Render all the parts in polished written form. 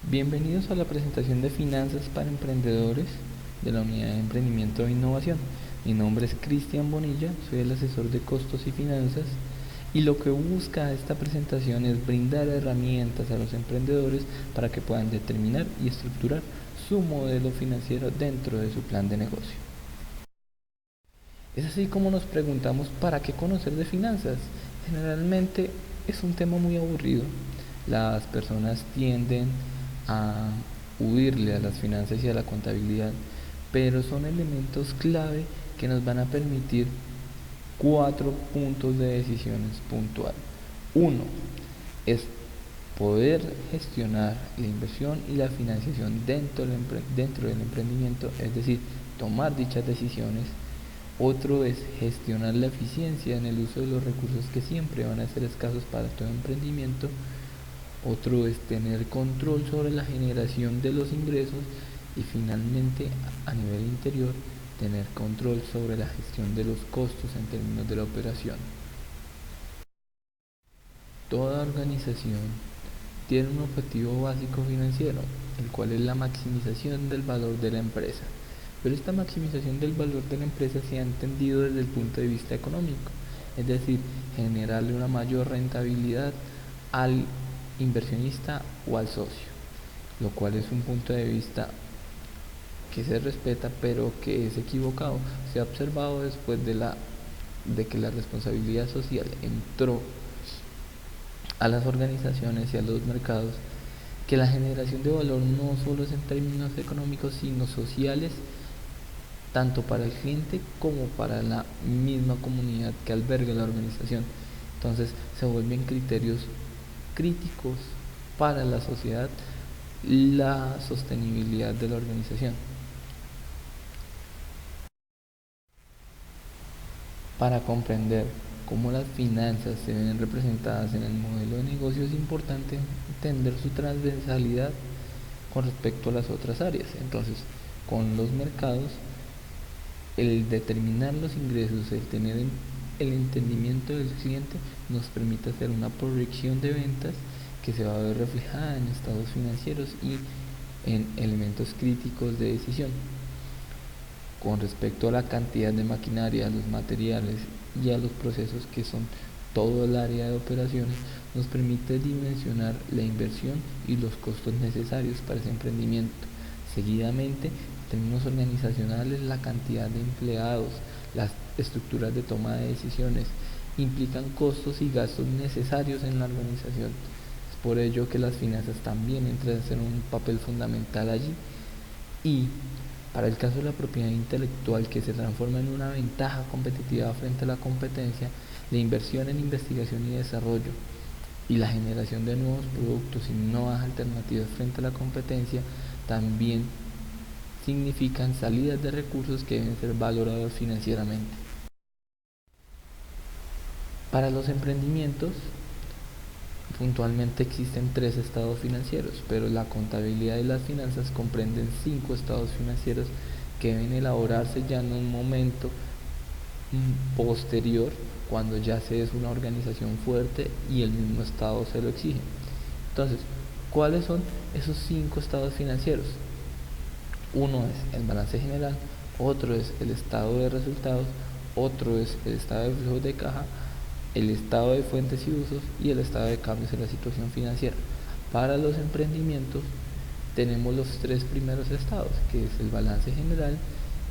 Bienvenidos a la presentación de Finanzas para Emprendedores de la Unidad de Emprendimiento e Innovación. Mi nombre es Cristian Bonilla, soy el asesor de costos y finanzas y lo que busca esta presentación es brindar herramientas a los emprendedores para que puedan determinar y estructurar su modelo financiero dentro de su plan de negocio. Es así como nos preguntamos ¿para qué conocer de finanzas? Generalmente es un tema muy aburrido. Las personas tienden a huirle a las finanzas y a la contabilidad, pero son elementos clave que nos van a permitir 4 puntos de decisiones puntual. Uno es poder gestionar la inversión y la financiación dentro del emprendimiento, es decir, tomar dichas decisiones. Otro es gestionar la eficiencia en el uso de los recursos que siempre van a ser escasos para todo emprendimiento. Otro es tener control sobre la generación de los ingresos y finalmente a nivel interior tener control sobre la gestión de los costos en términos de la operación. Toda organización tiene un objetivo básico financiero, el cual es la maximización del valor de la empresa. Pero esta maximización del valor de la empresa se ha entendido desde el punto de vista económico, es decir, generarle una mayor rentabilidad al inversionista o al socio, lo cual es un punto de vista que se respeta pero que es equivocado. Se ha observado después de que la responsabilidad social entró a las organizaciones y a los mercados, que la generación de valor no solo es en términos económicos sino sociales, tanto para el cliente como para la misma comunidad que alberga la organización. Entonces se vuelven criterios críticos para la sociedad la sostenibilidad de la organización. Para comprender cómo las finanzas se ven representadas en el modelo de negocio es importante entender su transversalidad con respecto a las otras áreas. Entonces, con los mercados, el determinar los ingresos, el tener el entendimiento del cliente nos permite hacer una proyección de ventas que se va a ver reflejada en estados financieros y en elementos críticos de decisión. Con respecto a la cantidad de maquinaria, a los materiales y a los procesos que son todo el área de operaciones, nos permite dimensionar la inversión y los costos necesarios para ese emprendimiento. Seguidamente, en términos organizacionales, la cantidad de empleados, las estructuras de toma de decisiones implican costos y gastos necesarios en la organización. Es por ello que las finanzas también entran a ser un papel fundamental allí. Y para el caso de la propiedad intelectual, que se transforma en una ventaja competitiva frente a la competencia, la inversión en investigación y desarrollo y la generación de nuevos productos y nuevas alternativas frente a la competencia también significan salidas de recursos que deben ser valorados financieramente. Para los emprendimientos, puntualmente existen 3 estados financieros, pero la contabilidad y las finanzas comprenden 5 estados financieros que deben elaborarse ya en un momento posterior, cuando ya se es una organización fuerte y el mismo estado se lo exige. Entonces, ¿cuáles son esos 5 estados financieros? Uno es el balance general, otro es el estado de resultados, otro es el estado de flujos de caja, el estado de fuentes y usos y el estado de cambios en la situación financiera. Para los emprendimientos tenemos los 3 primeros estados, que es el balance general,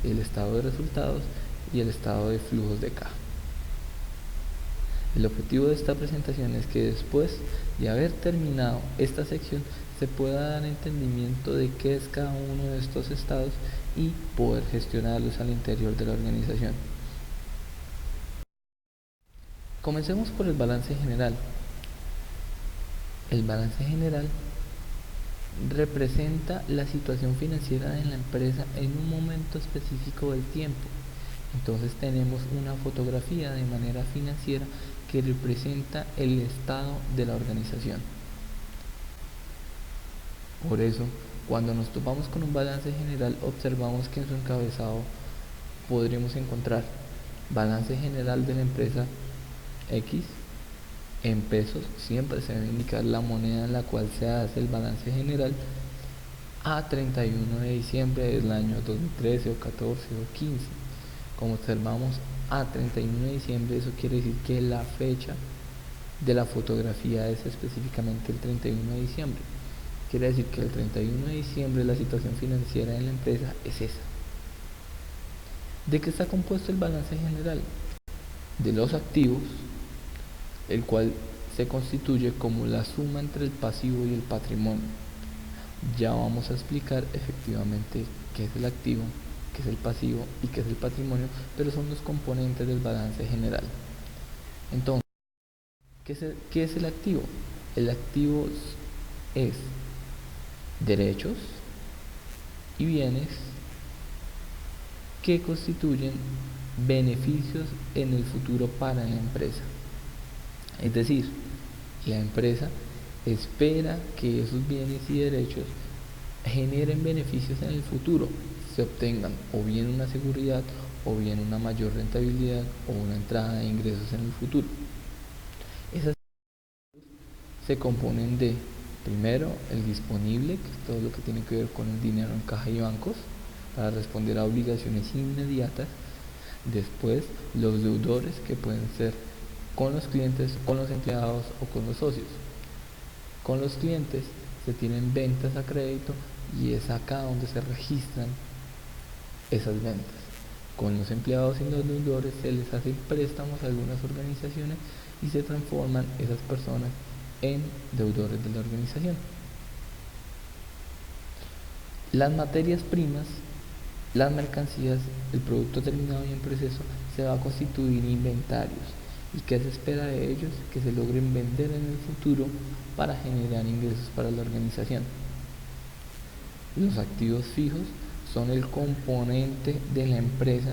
el estado de resultados y el estado de flujos de caja. El objetivo de esta presentación es que después de haber terminado esta sección se pueda dar entendimiento de qué es cada uno de estos estados y poder gestionarlos al interior de la organización. Comencemos por el balance general. El balance general representa la situación financiera de la empresa en un momento específico del tiempo. Entonces tenemos una fotografía de manera financiera que representa el estado de la organización. Por eso, cuando nos topamos con un balance general, observamos que en su encabezado podremos encontrar balance general de la empresa X en pesos. Siempre se debe indicar la moneda en la cual se hace el balance general a 31 de diciembre del año 2013 o 14 o 15. Como observamos, a 31 de diciembre, eso quiere decir que la fecha de la fotografía es específicamente el 31 de diciembre. Quiere decir que el 31 de diciembre la situación financiera de la empresa es esa. ¿De qué está compuesto el balance general? De los activos, el cual se constituye como la suma entre el pasivo y el patrimonio. Ya vamos a explicar efectivamente qué es el activo, qué es el pasivo y qué es el patrimonio, pero son los componentes del balance general. Entonces, ¿qué es el activo? El activo es derechos y bienes que constituyen beneficios en el futuro para la empresa. Es decir, la empresa espera que esos bienes y derechos generen beneficios en el futuro, se obtengan o bien una seguridad o bien una mayor rentabilidad o una entrada de ingresos en el futuro. Esas se componen de, primero, el disponible, que es todo lo que tiene que ver con el dinero en caja y bancos, para responder a obligaciones inmediatas. Después, los deudores, que pueden ser con los clientes, con los empleados o con los socios. Con los clientes se tienen ventas a crédito y es acá donde se registran esas ventas. Con los empleados y los deudores se les hacen préstamos a algunas organizaciones y se transforman esas personas en deudores de la organización. Las materias primas, las mercancías, el producto terminado y en proceso se va a constituir inventarios. ¿Y qué se espera de ellos? Que se logren vender en el futuro para generar ingresos para la organización. Los activos fijos son el componente de la empresa,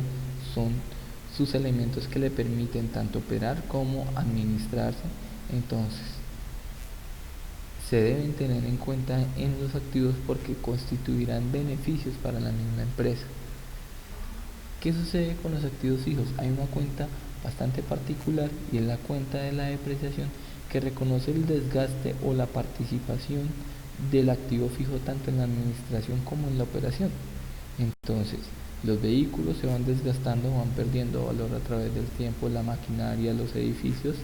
son sus elementos que le permiten tanto operar como administrarse. Entonces, se deben tener en cuenta en los activos porque constituirán beneficios para la misma empresa. ¿Qué sucede con los activos fijos? Hay una cuenta bastante particular y es la cuenta de la depreciación, que reconoce el desgaste o la participación del activo fijo tanto en la administración como en la operación. Entonces, los vehículos se van desgastando, van perdiendo valor a través del tiempo, la maquinaria, los edificios.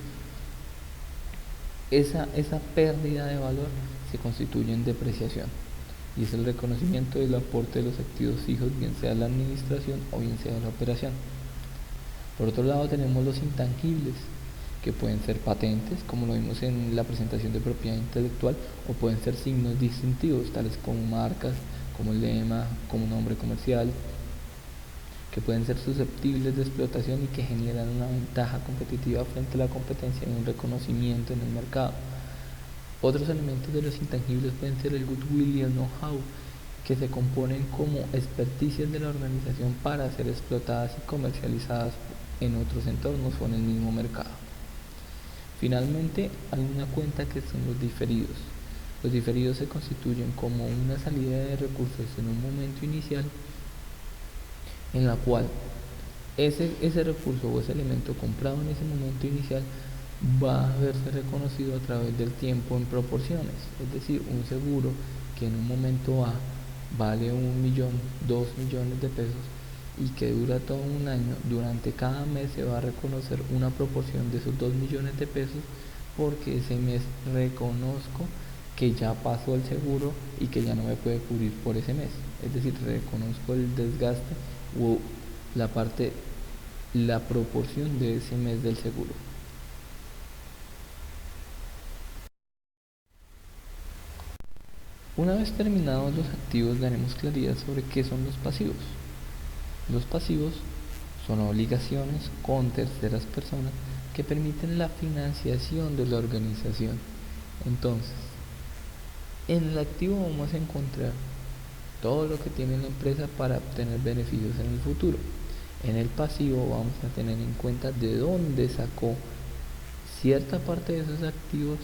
Esa pérdida de valor se constituye en depreciación y es el reconocimiento del aporte de los activos fijos, bien sea la administración o bien sea la operación. Por otro lado, tenemos los intangibles, que pueden ser patentes, como lo vimos en la presentación de propiedad intelectual, o pueden ser signos distintivos, tales como marcas, como lema, como nombre comercial, que pueden ser susceptibles de explotación y que generan una ventaja competitiva frente a la competencia y un reconocimiento en el mercado. Otros elementos de los intangibles pueden ser el goodwill y el know-how, que se componen como experticias de la organización para ser explotadas y comercializadas en otros entornos o en el mismo mercado. Finalmente, hay una cuenta que son los diferidos. Los diferidos se constituyen como una salida de recursos en un momento inicial en la cual ese recurso o ese elemento comprado en ese momento inicial va a verse reconocido a través del tiempo en proporciones. Es decir, un seguro que en un momento A vale 1 millón, 2 millones de pesos y que dura todo un año, durante cada mes se va a reconocer una proporción de esos 2 millones de pesos, porque ese mes reconozco que ya pasó el seguro y que ya no me puede cubrir por ese mes. Es decir, reconozco el desgaste o la proporción de ese mes del seguro. Una vez terminados los activos, daremos claridad sobre qué son los pasivos. Los pasivos son obligaciones con terceras personas que permiten la financiación de la organización. Entonces, en el activo vamos a encontrar todo lo que tiene la empresa para obtener beneficios en el futuro. En el pasivo vamos a tener en cuenta de dónde sacó cierta parte de esos activos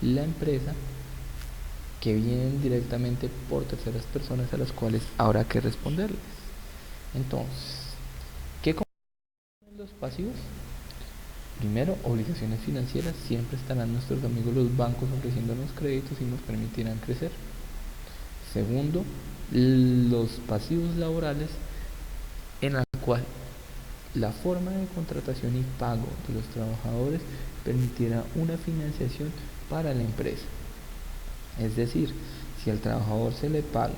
la empresa, que vienen directamente por terceras personas a las cuales habrá que responderles. Entonces, ¿qué son los pasivos? Primero, obligaciones financieras. Siempre estarán nuestros amigos los bancos ofreciéndonos créditos y nos permitirán crecer. Segundo, los pasivos laborales, en la cual la forma de contratación y pago de los trabajadores permitirá una financiación para la empresa. Es decir, si al trabajador se le paga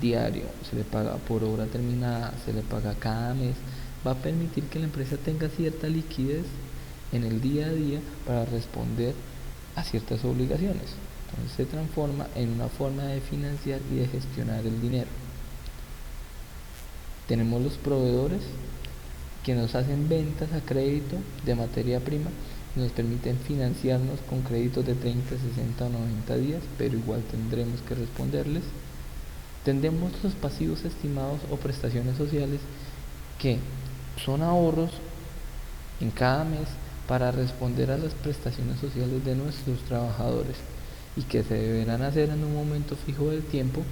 diario, se le paga por hora terminada, se le paga cada mes, va a permitir que la empresa tenga cierta liquidez en el día a día para responder a ciertas obligaciones. Entonces se transforma en una forma de financiar y de gestionar el dinero. Tenemos los proveedores que nos hacen ventas a crédito de materia prima y nos permiten financiarnos con créditos de 30, 60 o 90 días, pero igual tendremos que responderles. Tendremos los pasivos estimados o prestaciones sociales, que son ahorros en cada mes para responder a las prestaciones sociales de nuestros trabajadores y que se deberán hacer en un momento fijo del tiempo,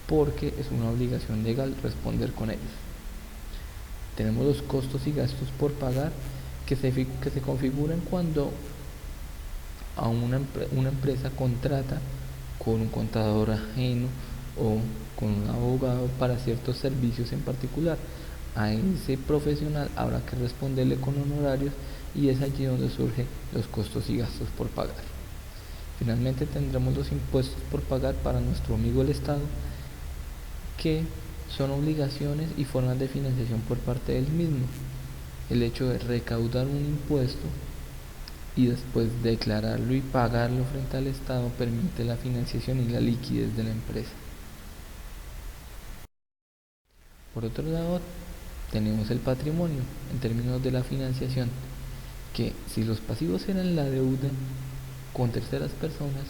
porque es una obligación legal responder con ellos. Tenemos los costos y gastos por pagar, que se configuran cuando a una empresa contrata con un contador ajeno o con un abogado para ciertos servicios en particular. A ese profesional habrá que responderle con honorarios, y es allí donde surgen los costos y gastos por pagar. Finalmente tendremos los impuestos por pagar para nuestro amigo el Estado, que son obligaciones y formas de financiación por parte del mismo. El hecho de recaudar un impuesto y después declararlo y pagarlo frente al Estado permite la financiación y la liquidez de la empresa. Por otro lado, tenemos el patrimonio en términos de la financiación, que si los pasivos eran la deuda con terceras personas,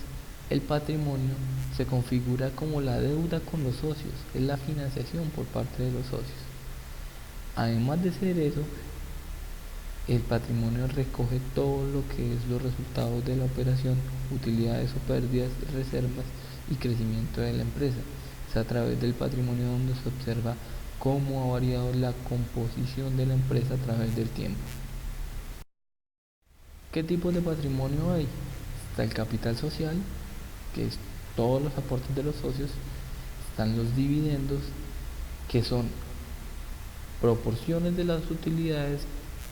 el patrimonio se configura como la deuda con los socios, es la financiación por parte de los socios. Además de ser eso, el patrimonio recoge todo lo que es los resultados de la operación, utilidades o pérdidas, reservas y crecimiento de la empresa. Es a través del patrimonio donde se observa cómo ha variado la composición de la empresa a través del tiempo. ¿Qué tipos de patrimonio hay? Está el capital social, que es todos los aportes de los socios. Están los dividendos, que son proporciones de las utilidades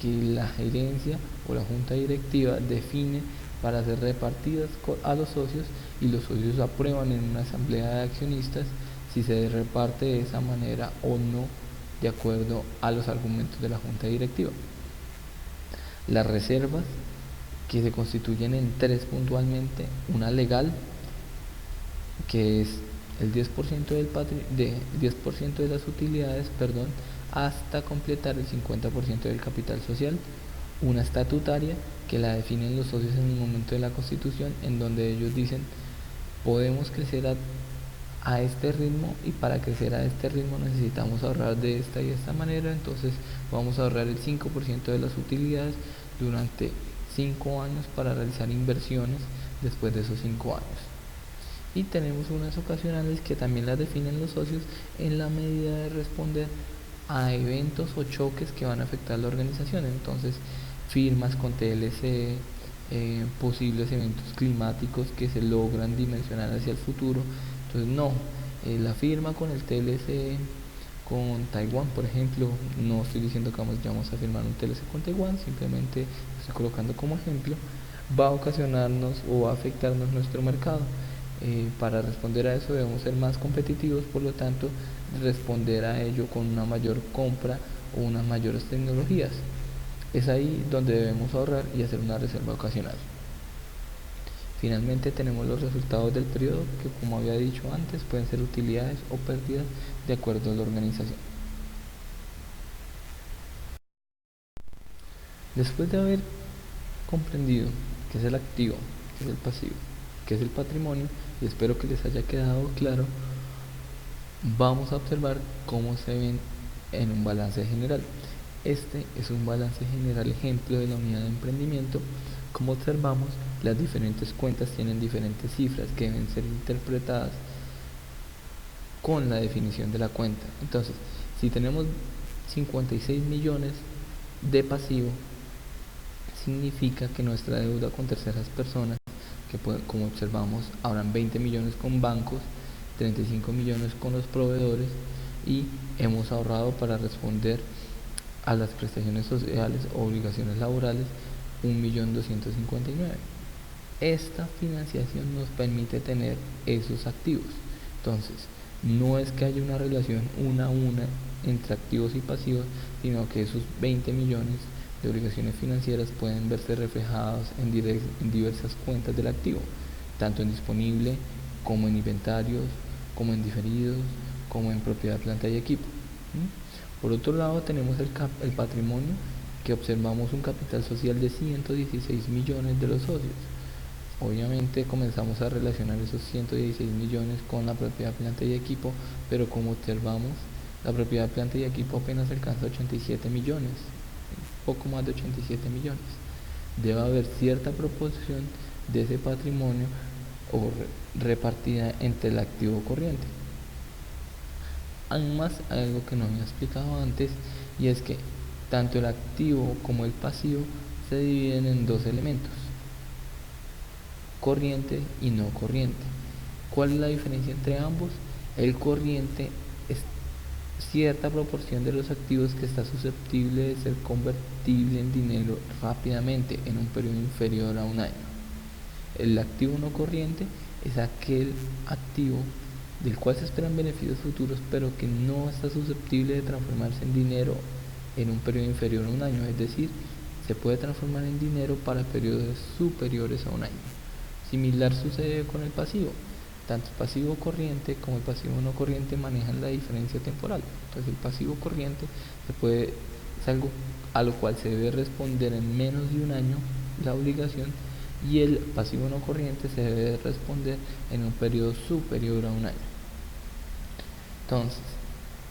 que la gerencia o la junta directiva define para ser repartidas a los socios, y los socios aprueban en una asamblea de accionistas si se reparte de esa manera o no, de acuerdo a los argumentos de la junta directiva. Las reservas, que se constituyen en tres puntualmente: una legal, que es el 10% de las utilidades, hasta completar el 50% del capital social; una estatutaria, que la definen los socios en el momento de la constitución, en donde ellos dicen: podemos crecer a este ritmo, y para crecer a este ritmo necesitamos ahorrar de esta y esta manera, entonces vamos a ahorrar el 5% de las utilidades durante 5 años para realizar inversiones después de esos 5 años. Y tenemos unas ocasionales, que también las definen los socios en la medida de responder a eventos o choques que van a afectar la organización. Entonces, firmas con TLC, posibles eventos climáticos que se logran dimensionar hacia el futuro. Entonces, la firma con el TLC con Taiwán, por ejemplo, no estoy diciendo que vamos a firmar un TLC con Taiwán, simplemente estoy colocando como ejemplo, va a ocasionarnos o va a afectarnos nuestro mercado. Para responder a eso debemos ser más competitivos, por lo tanto responder a ello con una mayor compra o unas mayores tecnologías. Es ahí donde debemos ahorrar y hacer una reserva ocasional. Finalmente tenemos los resultados del periodo, que, como había dicho antes, pueden ser utilidades o pérdidas de acuerdo a la organización. Después de haber comprendido qué es el activo, qué es el pasivo, qué es el patrimonio, y espero que les haya quedado claro, vamos a observar cómo se ven en un balance general. Este es un balance general ejemplo de la unidad de emprendimiento. Como observamos, las diferentes cuentas tienen diferentes cifras que deben ser interpretadas con la definición de la cuenta. Entonces, si tenemos 56 millones de pasivo, significa que nuestra deuda con terceras personas, que como observamos, habrán 20 millones con bancos, 35 millones con los proveedores y hemos ahorrado para responder a las prestaciones sociales o obligaciones laborales 1.259.000. Esta financiación nos permite tener esos activos. Entonces, no es que haya una relación una a una entre activos y pasivos, sino que esos 20 millones de obligaciones financieras pueden verse reflejados en diversas cuentas del activo, tanto en disponible como en inventarios, como en diferidos, como en propiedad, planta y equipo. Por otro lado, tenemos el patrimonio, que observamos un capital social de 116 millones de los socios. Obviamente comenzamos a relacionar esos 116 millones con la propiedad, planta y equipo, pero como observamos, la propiedad, planta y equipo apenas alcanza 87 millones, poco más de 87 millones. Debe haber cierta proporción de ese patrimonio o repartida entre el activo corriente. Además, hay algo que no había explicado antes, y es que tanto el activo como el pasivo se dividen en dos elementos: corriente y no corriente. ¿Cuál es la diferencia entre ambos? El corriente es cierta proporción de los activos que está susceptible de ser convertible en dinero rápidamente en un periodo inferior a un año. El activo no corriente es aquel activo del cual se esperan beneficios futuros, pero que no está susceptible de transformarse en dinero en un periodo inferior a un año, es decir, se puede transformar en dinero para periodos superiores a un año. Similar sucede con el pasivo. Tanto el pasivo corriente como el pasivo no corriente manejan la diferencia temporal. Entonces el pasivo corriente es algo a lo cual se debe responder en menos de un año la obligación, y el pasivo no corriente se debe responder en un periodo superior a un año. Entonces,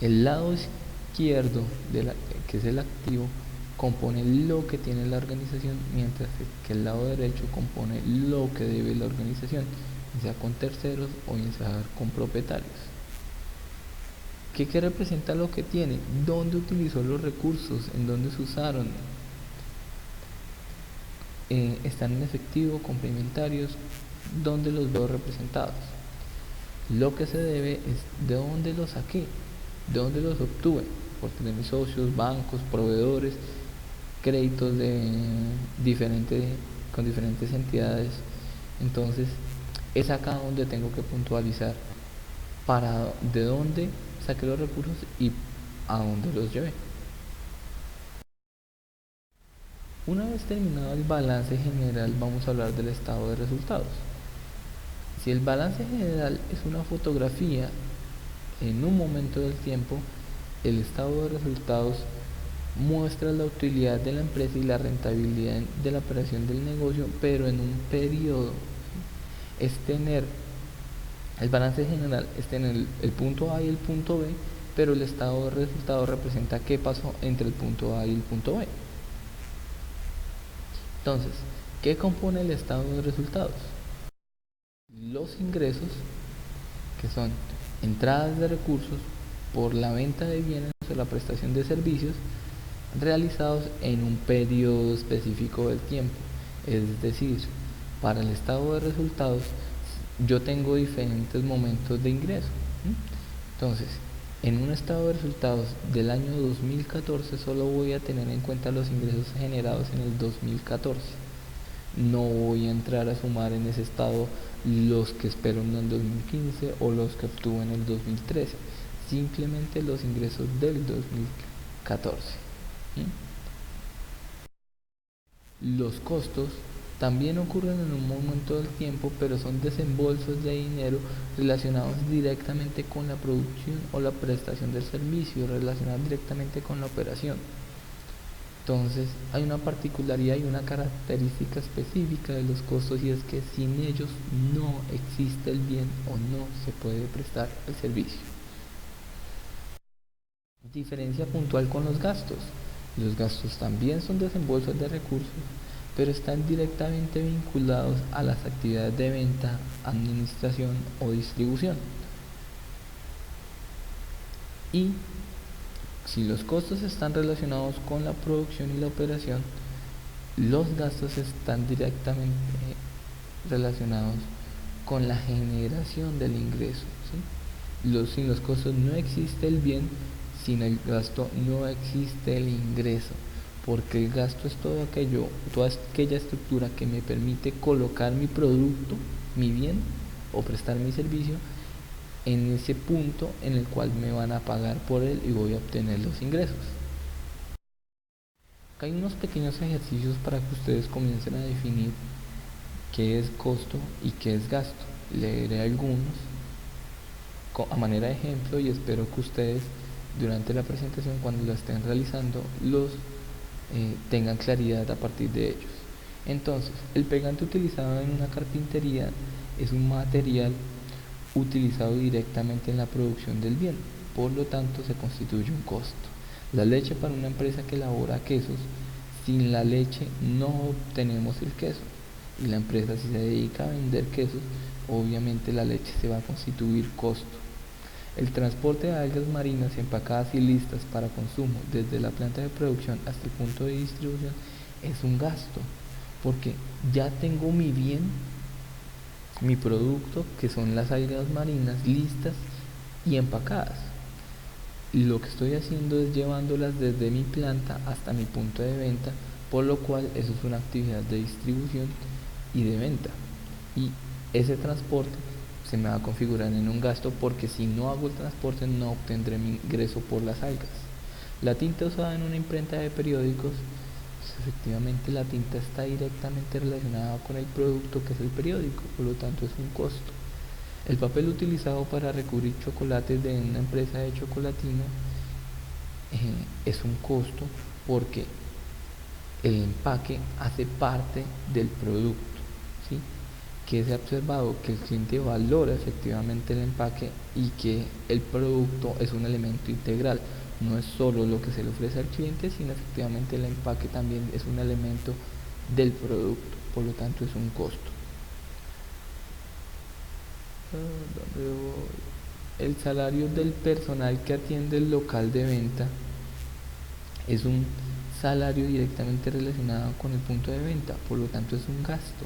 el lado izquierdo, que es el activo, compone lo que tiene la organización, mientras que el lado derecho compone lo que debe la organización, ya sea con terceros o ya sea con propietarios. ¿Qué representa lo que tiene? ¿Dónde utilizó los recursos? ¿En dónde se usaron? ¿Están en efectivo, complementarios? ¿Dónde los veo representados? Lo que se debe es de dónde los saqué, de dónde los obtuve, por tener mis socios, bancos, proveedores, créditos con diferentes entidades. Entonces es acá donde tengo que puntualizar de dónde saqué los recursos y a dónde los llevé. Una vez terminado el balance general, vamos a hablar del estado de resultados. Si el balance general es una fotografía en un momento del tiempo, el estado de resultados muestra la utilidad de la empresa y la rentabilidad de la operación del negocio, pero en un periodo. Es tener el balance general, es tener el punto A y el punto B, pero el estado de resultados representa qué pasó entre el punto A y el punto B. Entonces, ¿qué compone el estado de resultados? Los ingresos, que son entradas de recursos por la venta de bienes o la prestación de servicios realizados en un periodo específico del tiempo. Es decir, para el estado de resultados yo tengo diferentes momentos de ingreso. Entonces, en un estado de resultados del año 2014 solo voy a tener en cuenta los ingresos generados en el 2014. No voy a entrar a sumar en ese estado los que espero en el 2015 o los que obtuve en el 2013, simplemente los ingresos del 2014. Los costos también ocurren en un momento del tiempo, pero son desembolsos de dinero relacionados directamente con la producción o la prestación del servicio, relacionados directamente con la operación. Entonces hay una particularidad y una característica específica de los costos, y es que sin ellos no existe el bien o no se puede prestar el servicio. Diferencia puntual con los gastos. Los gastos también son desembolsos de recursos, pero están directamente vinculados a las actividades de venta, administración o distribución. Y si los costos están relacionados con la producción y la operación, los gastos están directamente relacionados con la generación del ingreso, ¿sí? Sin los costos no existe el bien, sin el gasto no existe el ingreso, porque el gasto es toda aquella estructura que me permite colocar mi producto, mi bien o prestar mi servicio en ese punto en el cual me van a pagar por él y voy a obtener los ingresos. Acá hay unos pequeños ejercicios para que ustedes comiencen a definir qué es costo y qué es gasto. Leeré algunos a manera de ejemplo y espero que ustedes durante la presentación, cuando la estén realizando, los tengan claridad a partir de ellos. Entonces, el pegante utilizado en una carpintería es un material utilizado directamente en la producción del bien, por lo tanto se constituye un costo. La leche para una empresa que elabora quesos, sin la leche no obtenemos el queso, y la empresa, si se dedica a vender quesos, obviamente la leche se va a constituir costo. El transporte de algas marinas empacadas y listas para consumo desde la planta de producción hasta el punto de distribución es un gasto, porque ya tengo mi bien, mi producto, que son las algas marinas listas y empacadas. Y lo que estoy haciendo es llevándolas desde mi planta hasta mi punto de venta, por lo cual eso es una actividad de distribución y de venta. Y ese transporte se me va a configurar en un gasto, porque si no hago el transporte no obtendré mi ingreso por las algas. La tinta usada en una imprenta de periódicos, pues efectivamente la tinta está directamente relacionada con el producto que es el periódico, por lo tanto es un costo. El papel utilizado para recubrir chocolates de una empresa de chocolatino es un costo, porque el empaque hace parte del producto, ¿sí? Que se ha observado que el cliente valora efectivamente el empaque y que el producto es un elemento integral, no es solo lo que se le ofrece al cliente, sino efectivamente el empaque también es un elemento del producto, por lo tanto es un costo. El salario del personal que atiende el local de venta es un salario directamente relacionado con el punto de venta, por lo tanto es un gasto,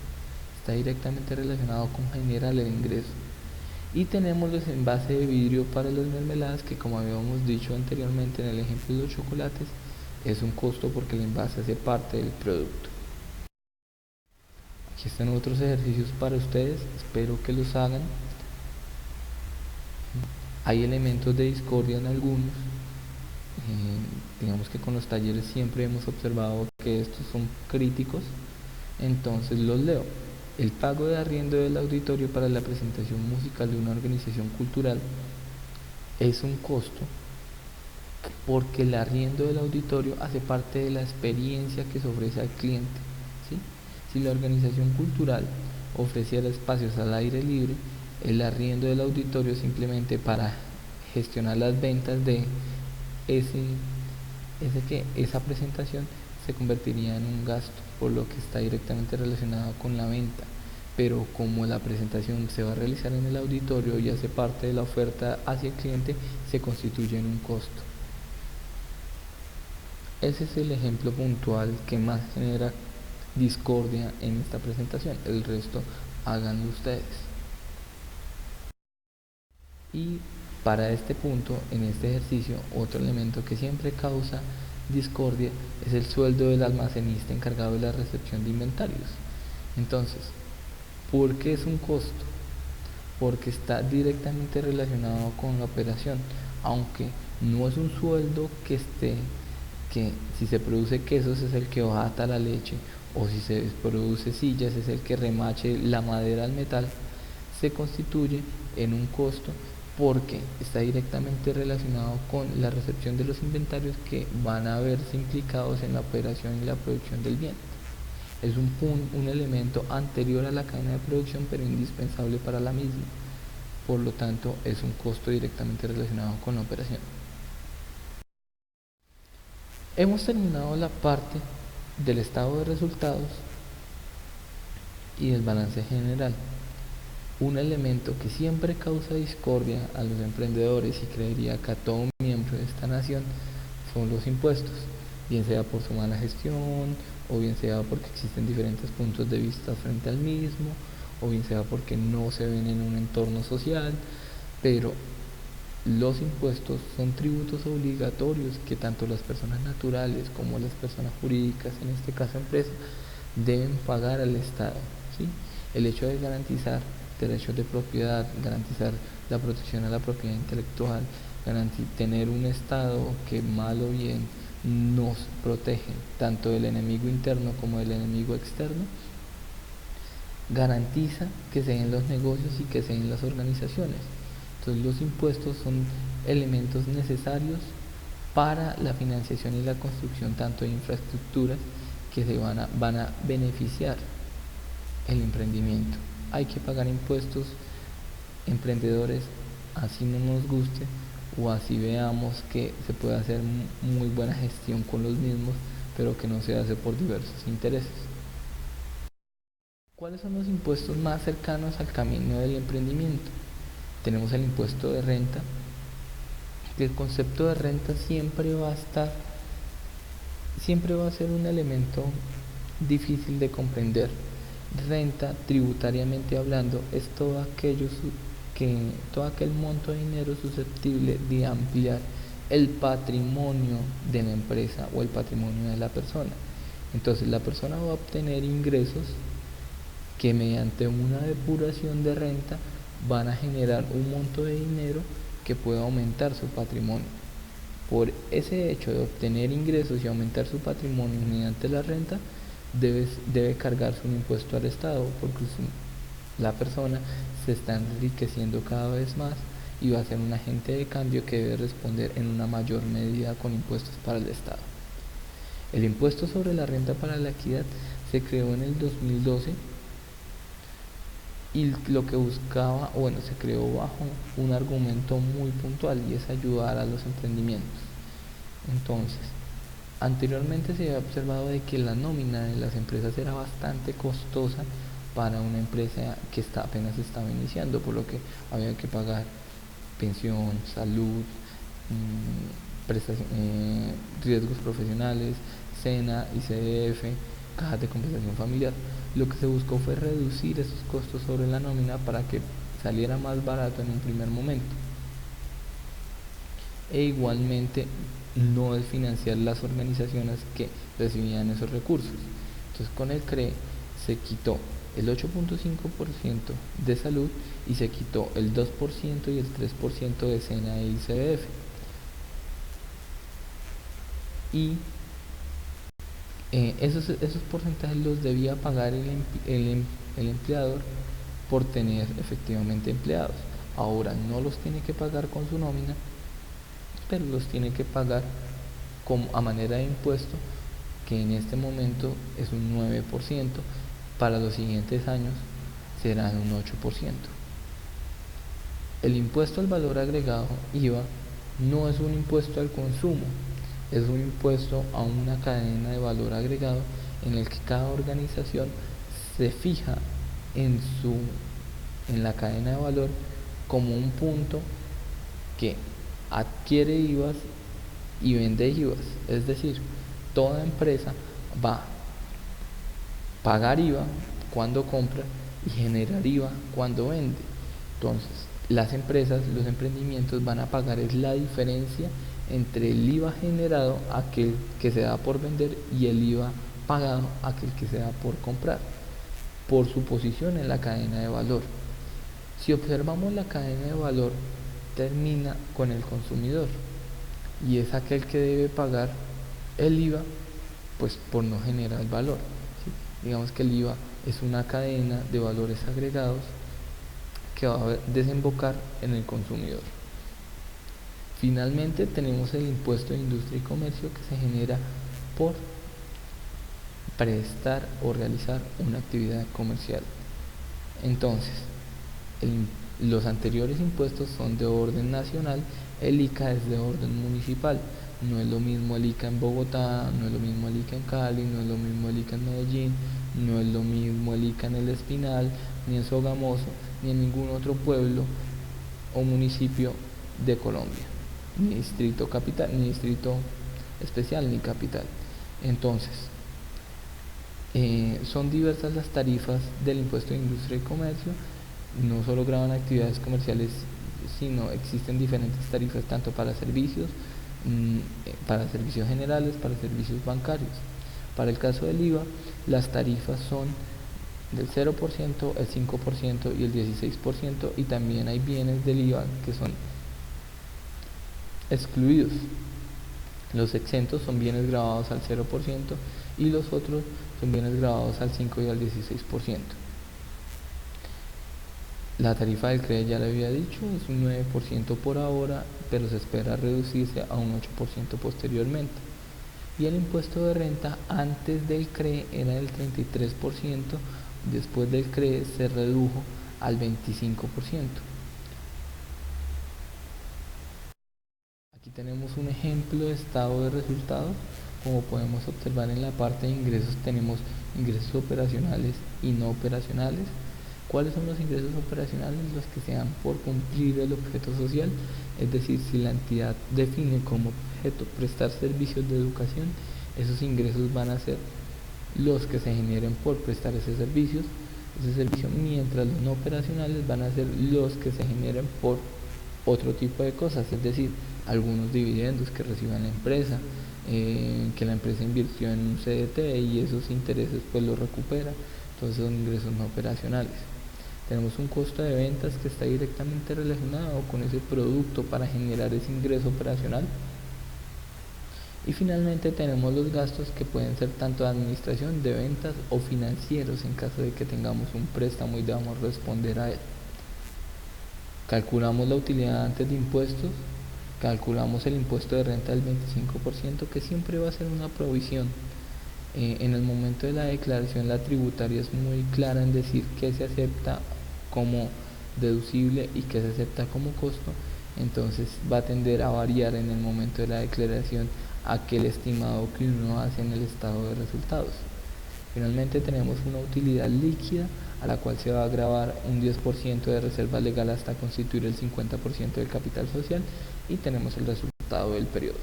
está directamente relacionado con generar el ingreso. Y tenemos los envases de vidrio para las mermeladas, que como habíamos dicho anteriormente en el ejemplo de los chocolates, es un costo porque el envase hace parte del producto. Aquí están otros ejercicios para ustedes, espero que los hagan. Hay elementos de discordia en algunos. Digamos que con los talleres siempre hemos observado que estos son críticos, entonces los leo. El pago de arriendo del auditorio para la presentación musical de una organización cultural es un costo, porque el arriendo del auditorio hace parte de la experiencia que se ofrece al cliente, ¿sí? Si la organización cultural ofreciera espacios al aire libre, el arriendo del auditorio simplemente para gestionar las ventas de esa presentación se convertiría en un gasto, por lo que está directamente relacionado con la venta. Pero como la presentación se va a realizar en el auditorio y hace parte de la oferta hacia el cliente, se constituye en un costo. Ese es el ejemplo puntual que más genera discordia en esta presentación. El resto háganlo ustedes. Y para este punto, en este ejercicio, otro elemento que siempre causa discordia es el sueldo del almacenista encargado de la recepción de inventarios. Entonces, ¿por qué es un costo? Porque está directamente relacionado con la operación, aunque no es un sueldo que si se produce quesos es el que bata la leche, o si se produce sillas es el que remache la madera al metal, se constituye en un costo porque está directamente relacionado con la recepción de los inventarios que van a verse implicados en la operación y la producción del bien. Es un elemento anterior a la cadena de producción, pero indispensable para la misma. Por lo tanto, es un costo directamente relacionado con la operación. Hemos terminado la parte del estado de resultados y del balance general. Un elemento que siempre causa discordia a los emprendedores, y creería que a todo miembro de esta nación, son los impuestos, bien sea por su mala gestión, o bien sea porque existen diferentes puntos de vista frente al mismo, o bien sea porque no se ven en un entorno social, pero los impuestos son tributos obligatorios que tanto las personas naturales como las personas jurídicas, en este caso empresas, deben pagar al Estado, ¿sí? El hecho de garantizar derechos de propiedad, garantizar la protección a la propiedad intelectual, tener un Estado que mal o bien nos protege tanto del enemigo interno como del enemigo externo, garantiza que se den los negocios y que se den las organizaciones. Entonces los impuestos son elementos necesarios para la financiación y la construcción tanto de infraestructuras que van a beneficiar el emprendimiento. Hay que pagar impuestos, emprendedores, así no nos guste o así veamos que se puede hacer muy buena gestión con los mismos, pero que no se hace por diversos intereses. ¿Cuáles son los impuestos más cercanos al camino del emprendimiento? Tenemos el impuesto de renta, que el concepto de renta siempre va a ser un elemento difícil de comprender. Renta, tributariamente hablando, es todo aquel monto de dinero susceptible de ampliar el patrimonio de la empresa o el patrimonio de la persona. Entonces la persona va a obtener ingresos que mediante una depuración de renta van a generar un monto de dinero que pueda aumentar su patrimonio. Por ese hecho de obtener ingresos y aumentar su patrimonio mediante la renta, debe cargarse un impuesto al Estado, porque la persona se está enriqueciendo cada vez más y va a ser un agente de cambio que debe responder en una mayor medida con impuestos para el Estado. El impuesto sobre la renta para la equidad se creó en el 2012 y lo que buscaba, se creó bajo un argumento muy puntual y es ayudar a los emprendimientos. Entonces, anteriormente se había observado de que la nómina de las empresas era bastante costosa para una empresa que apenas estaba iniciando, por lo que había que pagar pensión, salud, riesgos profesionales, SENA, ICF, cajas de compensación familiar. Lo que se buscó fue reducir esos costos sobre la nómina para que saliera más barato en un primer momento. E igualmente no desfinanciar las organizaciones que recibían esos recursos. Entonces con el CRE se quitó el 8.5% de salud y se quitó el 2% y el 3% de SENA e ICF. Y esos porcentajes los debía pagar el empleador por tener efectivamente empleados. Ahora no los tiene que pagar con su nómina, pero los tiene que pagar a manera de impuesto, que en este momento es un 9%, para los siguientes años serán un 8%. El impuesto al valor agregado, IVA, no es un impuesto al consumo, es un impuesto a una cadena de valor agregado en el que cada organización se fija en la cadena de valor como un punto que adquiere IVAs y vende IVAs. Es decir, toda empresa va a pagar IVA cuando compra y generar IVA cuando vende. Entonces, las empresas, los emprendimientos van a pagar la diferencia entre el IVA generado, aquel que se da por vender, y el IVA pagado, aquel que se da por comprar, por su posición en la cadena de valor. Si observamos, la cadena de valor termina con el consumidor y es aquel que debe pagar el IVA, pues por no generar valor, ¿sí? Digamos que el IVA es una cadena de valores agregados que va a desembocar en el consumidor. Finalmente tenemos el impuesto de industria y comercio, que se genera por prestar o realizar una actividad comercial. Entonces, los anteriores impuestos son de orden nacional, el ICA es de orden municipal. No es lo mismo el ICA en Bogotá, no es lo mismo el ICA en Cali, no es lo mismo el ICA en Medellín, no es lo mismo el ICA en El Espinal, ni en Sogamoso, ni en ningún otro pueblo o municipio de Colombia, ni distrito capital, ni distrito especial, ni capital. Entonces, son diversas las tarifas del impuesto de industria y comercio. No solo graban actividades comerciales sino existen diferentes tarifas tanto para servicios generales, para servicios bancarios. Para el caso del IVA, las tarifas son del 0%, el 5% y el 16%, y también hay bienes del IVA que son excluidos. Los exentos son bienes grabados al 0% y los otros son bienes grabados al 5 y al 16%. La tarifa del CRE, ya le había dicho, es un 9% por ahora, pero se espera reducirse a un 8% posteriormente. Y el impuesto de renta antes del CRE era del 33%, después del CRE se redujo al 25%. Aquí tenemos un ejemplo de estado de resultados. Como podemos observar, en la parte de ingresos tenemos ingresos operacionales y no operacionales. ¿Cuáles son los ingresos operacionales? Los que se dan por cumplir el objeto social, es decir, si la entidad define como objeto prestar servicios de educación, esos ingresos van a ser los que se generen por prestar ese servicio, mientras los no operacionales van a ser los que se generen por otro tipo de cosas, es decir, algunos dividendos que reciba la empresa, que la empresa invirtió en un CDT y esos intereses pues los recupera. Entonces son ingresos no operacionales. Tenemos un costo de ventas que está directamente relacionado con ese producto para generar ese ingreso operacional. Y finalmente tenemos los gastos, que pueden ser tanto de administración, de ventas o financieros en caso de que tengamos un préstamo y debamos responder a él. Calculamos la utilidad antes de impuestos, calculamos el impuesto de renta del 25%, que siempre va a ser una provisión. En el momento de la declaración, la tributaria es muy clara en decir qué se acepta como deducible y qué se acepta como costo. Entonces va a tender a variar en el momento de la declaración aquel estimado que uno hace en el estado de resultados. Finalmente tenemos una utilidad líquida, a la cual se va a grabar un 10% de reserva legal hasta constituir el 50% del capital social, y tenemos el resultado del periodo.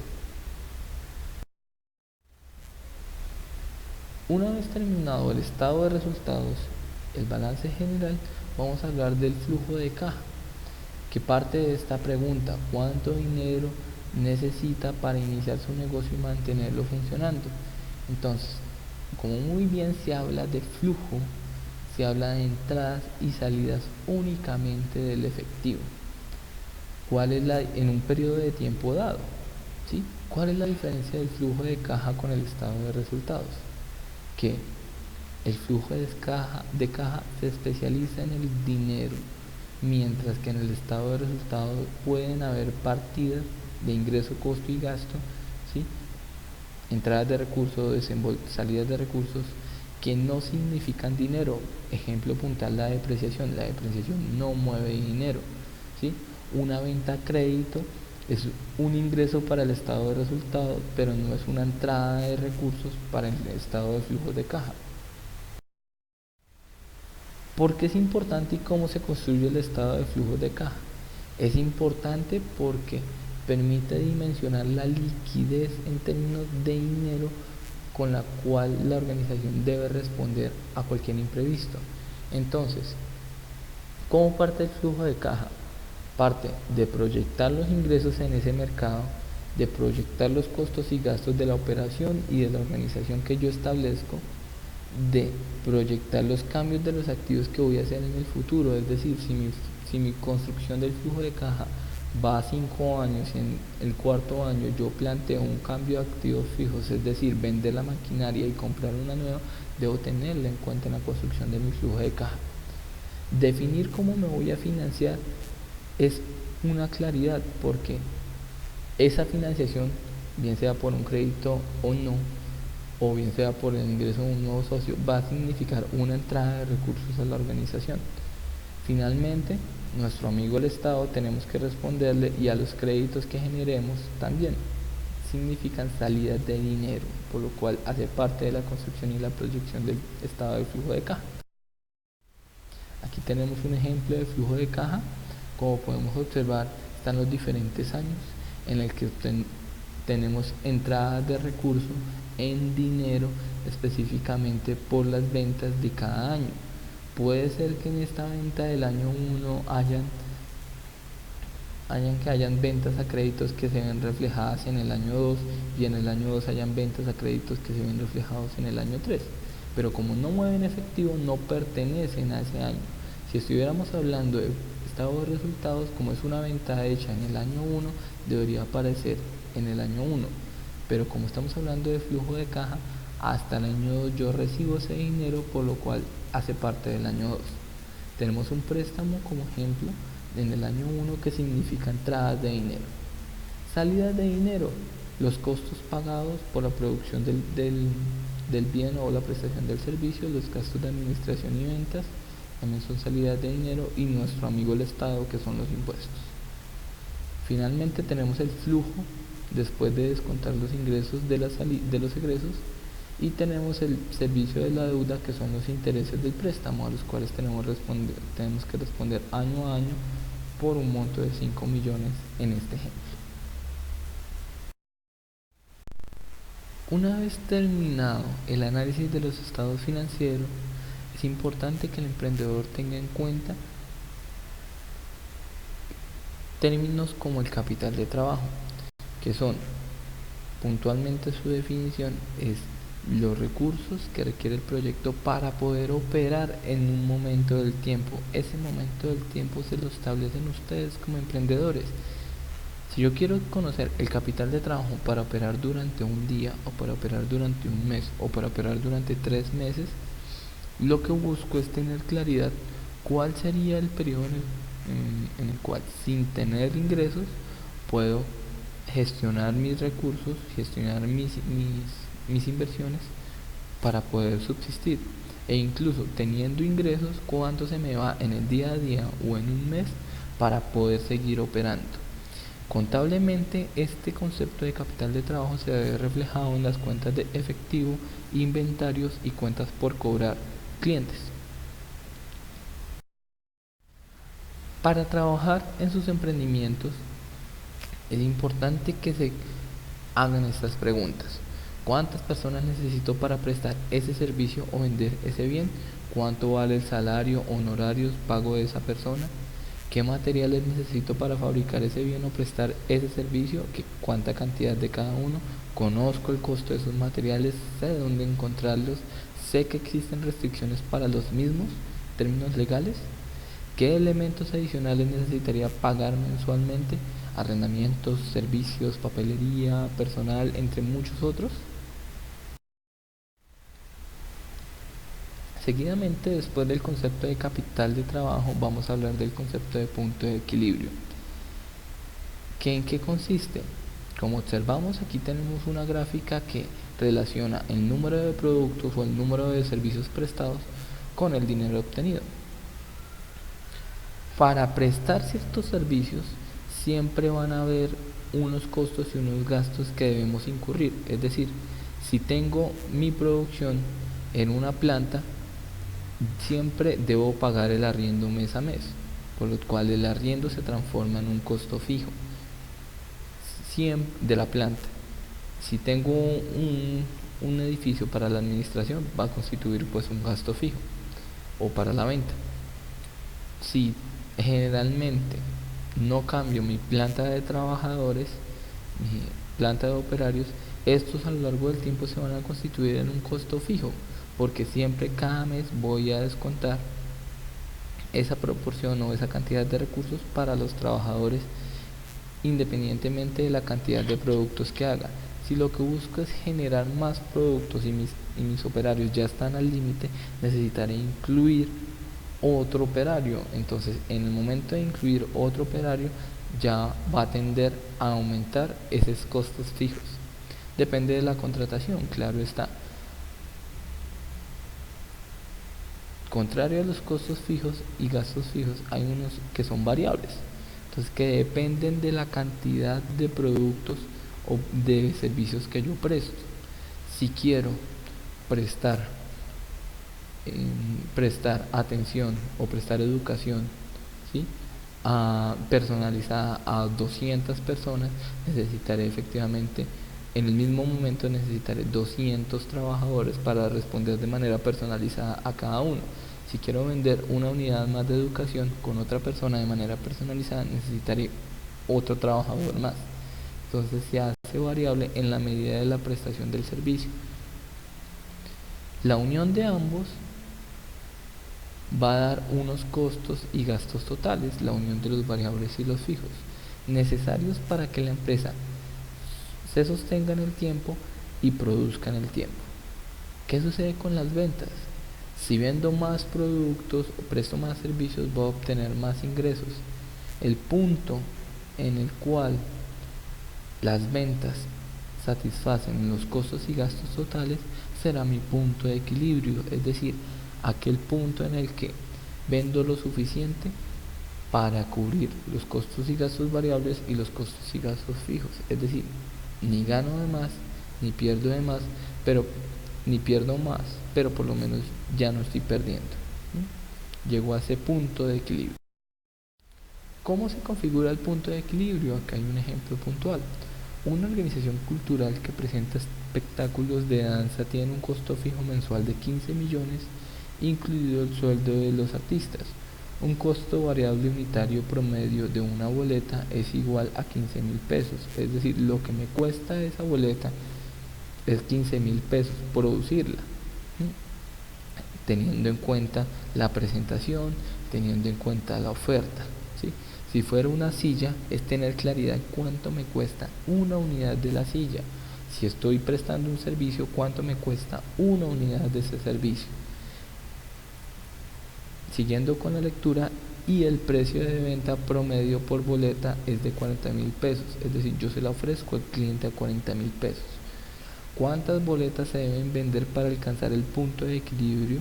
Una vez terminado el estado de resultados, el balance general, vamos a hablar del flujo de caja, que parte de esta pregunta: ¿cuánto dinero necesita para iniciar su negocio y mantenerlo funcionando? Entonces, como muy bien se habla de flujo, se habla de entradas y salidas únicamente del efectivo. ¿Cuál es en un periodo de tiempo dado? ¿Sí? ¿Cuál es la diferencia del flujo de caja con el estado de resultados? Que el flujo de caja se especializa en el dinero, mientras que en el estado de resultados pueden haber partidas de ingreso, costo y gasto, ¿sí? Entradas de recursos, salidas de recursos, que no significan dinero. Ejemplo puntual: la depreciación. La depreciación no mueve dinero, ¿sí? Una venta a crédito es un ingreso para el estado de resultados, pero no es una entrada de recursos para el estado de flujo de caja. ¿Por qué es importante y cómo se construye el estado de flujo de caja? Es importante porque permite dimensionar la liquidez en términos de dinero con la cual la organización debe responder a cualquier imprevisto. Entonces, ¿cómo parte el flujo de caja? Parte de proyectar los ingresos en ese mercado, de proyectar los costos y gastos de la operación y de la organización que yo establezco, de proyectar los cambios de los activos que voy a hacer en el futuro. Es decir, si mi construcción del flujo de caja va a 5 años y en el cuarto año yo planteo un cambio de activos fijos, es decir, vender la maquinaria y comprar una nueva, debo tenerla en cuenta en la construcción de mi flujo de caja. Definir cómo me voy a financiar es una claridad, porque esa financiación, bien sea por un crédito o no, o bien sea por el ingreso de un nuevo socio, va a significar una entrada de recursos a la organización. Finalmente, nuestro amigo el Estado, tenemos que responderle, y a los créditos que generemos también significan salidas de dinero, por lo cual hace parte de la construcción y la proyección del estado de flujo de caja. Aquí tenemos un ejemplo de flujo de caja. Como podemos observar, están los diferentes años en el que tenemos entradas de recursos en dinero, específicamente por las ventas de cada año. Puede ser que en esta venta del año 1 hayan hayan ventas a créditos que se ven reflejadas en el año 2 y en el año 2 hayan ventas a créditos que se ven reflejados en el año 3. Pero como no mueven efectivo, no pertenecen a ese año. Si estuviéramos hablando de estado de resultados, como es una venta hecha en el año 1, debería aparecer en el año 1. Pero como estamos hablando de flujo de caja, hasta el año 2 yo recibo ese dinero, por lo cual hace parte del año 2. Tenemos un préstamo como ejemplo en el año 1 que significa entradas de dinero. Salidas de dinero, los costos pagados por la producción del bien o la prestación del servicio, los gastos de administración y ventas, también son salidas de dinero, y nuestro amigo el Estado, que son los impuestos. Finalmente tenemos el flujo después de descontar los ingresos de los egresos, y tenemos el servicio de la deuda, que son los intereses del préstamo, a los cuales tenemos que responder año a año por un monto de 5 millones en este ejemplo. Una vez terminado el análisis de los estados financieros, es importante que el emprendedor tenga en cuenta términos como el capital de trabajo, que son, puntualmente su definición, es los recursos que requiere el proyecto para poder operar en un momento del tiempo. Ese momento del tiempo se lo establecen ustedes como emprendedores. Si yo quiero conocer el capital de trabajo para operar durante un día, o para operar durante un mes, o para operar durante 3 meses, lo que busco es tener claridad cuál sería el periodo en el cual, sin tener ingresos, puedo gestionar mis recursos, gestionar mis inversiones para poder subsistir, e incluso teniendo ingresos, cuánto se me va en el día a día o en un mes para poder seguir operando. Contablemente, este concepto de capital de trabajo se ve reflejado en las cuentas de efectivo, inventarios y cuentas por cobrar clientes. Para trabajar en sus emprendimientos es importante que se hagan estas preguntas. ¿Cuántas personas necesito para prestar ese servicio o vender ese bien? ¿Cuánto vale el salario, honorarios, pago de esa persona? ¿Qué materiales necesito para fabricar ese bien o prestar ese servicio? ¿Cuánta cantidad de cada uno? Conozco el costo de esos materiales, sé dónde encontrarlos, sé que existen restricciones para los mismos, términos legales. ¿Qué elementos adicionales necesitaría pagar mensualmente? Arrendamientos, servicios, papelería, personal, entre muchos otros. Seguidamente, después del concepto de capital de trabajo, vamos a hablar del concepto de punto de equilibrio. ¿En qué consiste? Como observamos, aquí tenemos una gráfica que relaciona el número de productos o el número de servicios prestados con el dinero obtenido. Para prestar ciertos servicios, siempre van a haber unos costos y unos gastos que debemos incurrir. Es decir, si tengo mi producción en una planta, siempre debo pagar el arriendo mes a mes, por lo cual el arriendo se transforma en un costo fijo de la planta. Si tengo un edificio para la administración, va a constituir pues un gasto fijo, o para la venta. Si generalmente no cambio mi planta de trabajadores, mi planta de operarios, estos a lo largo del tiempo se van a constituir en un costo fijo, porque siempre cada mes voy a descontar esa proporción o esa cantidad de recursos para los trabajadores, independientemente de la cantidad de productos que haga. Si lo que busco es generar más productos y mis operarios ya están al límite, necesitaré incluir otro operario. Entonces, en el momento de incluir otro operario, ya va a tender a aumentar esos costos fijos. Depende de la contratación, claro está. Contrario a los costos fijos y gastos fijos, hay unos que son variables, entonces que dependen de la cantidad de productos o de servicios que yo presto. Si quiero prestar atención o prestar educación, ¿sí?, personalizada a 200 personas, necesitaré efectivamente, en el mismo momento necesitaré 200 trabajadores para responder de manera personalizada a cada uno. Si quiero vender una unidad más de educación con otra persona de manera personalizada, necesitaré otro trabajador más. Entonces se hace variable en la medida de la prestación del servicio. La unión de ambos va a dar unos costos y gastos totales, la unión de los variables y los fijos, necesarios para que la empresa se sostenga en el tiempo y produzca en el tiempo. ¿Qué sucede con las ventas? Si vendo más productos o presto más servicios, voy a obtener más ingresos. El punto en el cual las ventas satisfacen los costos y gastos totales será mi punto de equilibrio, es decir, aquel punto en el que vendo lo suficiente para cubrir los costos y gastos variables y los costos y gastos fijos. Es decir, ni gano de más, ni pierdo de más, ni pierdo más, pero por lo menos ya no estoy perdiendo. Llego a ese punto de equilibrio. ¿Cómo se configura el punto de equilibrio? Acá hay un ejemplo puntual. Una organización cultural que presenta espectáculos de danza tiene un costo fijo mensual de 15 millones, incluido el sueldo de los artistas. Un costo variable unitario promedio de una boleta es igual a 15.000 pesos, es decir, lo que me cuesta esa boleta es 15.000 pesos producirla, teniendo en cuenta la presentación, teniendo en cuenta la oferta, ¿sí? Si fuera una silla, es tener claridad en cuánto me cuesta una unidad de la silla. Si estoy prestando un servicio, cuánto me cuesta una unidad de ese servicio. Siguiendo con la lectura, y el precio de venta promedio por boleta es de 40.000 pesos, es decir, yo se la ofrezco al cliente a 40.000 pesos. ¿Cuántas boletas se deben vender para alcanzar el punto de equilibrio?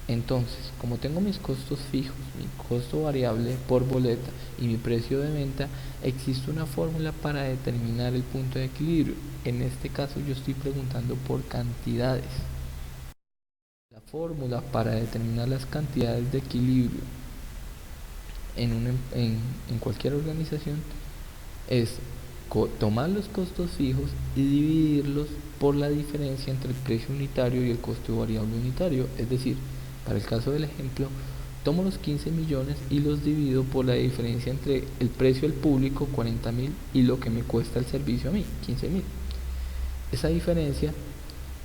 Entonces, como tengo mis costos fijos, mi costo variable por boleta y mi precio de venta, existe una fórmula para determinar el punto de equilibrio. En este caso yo estoy preguntando por cantidades. La fórmula para determinar las cantidades de equilibrio en cualquier organización es tomar los costos fijos y dividirlos por la diferencia entre el precio unitario y el costo variable unitario. Es decir, para el caso del ejemplo, tomo los 15 millones y los divido por la diferencia entre el precio al público, 40.000, y lo que me cuesta el servicio a mí, 15.000. Esa diferencia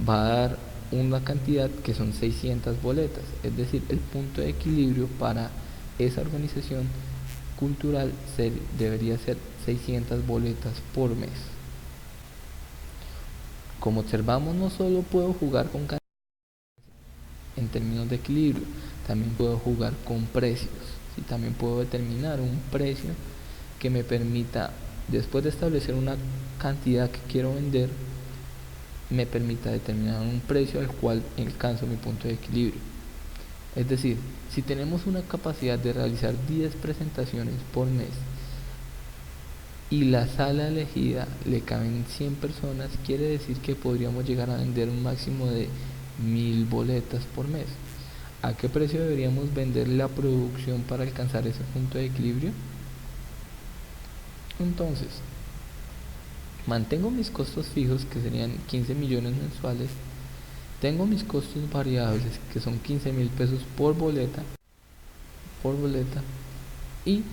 va a dar una cantidad que son 600 boletas, es decir, el punto de equilibrio para esa organización cultural debería ser 600 boletas por mes. Como observamos, no solo puedo jugar con cantidades en términos de equilibrio, también puedo jugar con precios, y también puedo determinar un precio que me permita, después de establecer una cantidad que quiero vender, me permita determinar un precio al cual alcanzo mi punto de equilibrio. Es decir, si tenemos una capacidad de realizar 10 presentaciones por mes y la sala elegida le caben 100 personas, quiere decir que podríamos llegar a vender un máximo de 1.000 boletas por mes. ¿A qué precio deberíamos vender la producción para alcanzar ese punto de equilibrio? Entonces, mantengo mis costos fijos, que serían 15 millones mensuales. Tengo mis costos variables, que son 15.000 pesos por boleta, y